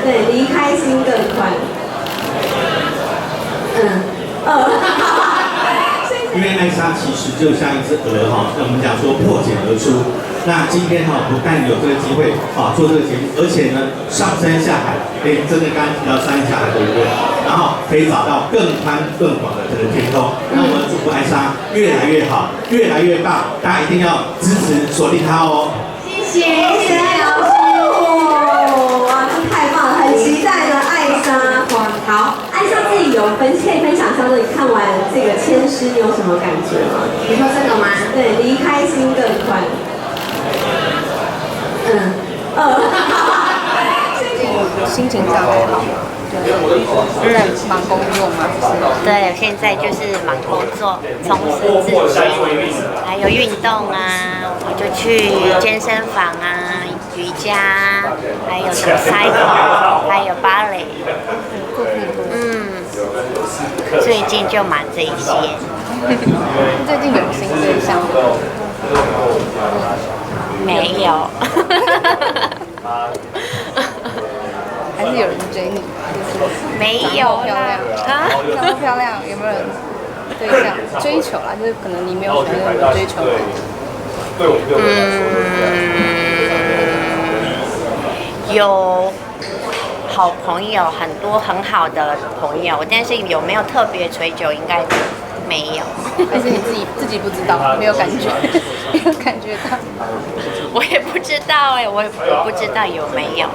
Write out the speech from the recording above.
对，离开心更宽。因为艾莎其实就像一只鹅哈，我们讲说破茧而出。那今天哈，不但有这个机会啊做这个节目，而且呢上山下海，真的刚刚提到上山下海对不对？然后可以找到更宽更广的这个天空。那我们祝福艾莎越来越好，越来越棒，大家一定要支持锁定她哦。谢谢老师，哇，这太棒了，很期待的艾莎。好，艾莎自己可以分享一下，你看完这个签诗，你有什么感觉吗？你说这个吗？对，离开心更宽。心情上还好吗？在忙工作吗？对，现在就是忙工作，从事自己，还有运动啊，我就去健身房啊，瑜伽，还有什么 cycle， 还有芭蕾，最近就忙这一些。最近有新对象吗？没有。还是有人追你？没有啦。长得漂亮，有没有人对象追求啦？就是可能你没有喜欢的追求。有好朋友，很多很好的朋友，但是有没有特别追求，应该没有。还是你自己不知道，没有感觉，没有感觉到。我也不知道哎，我不知道有没有。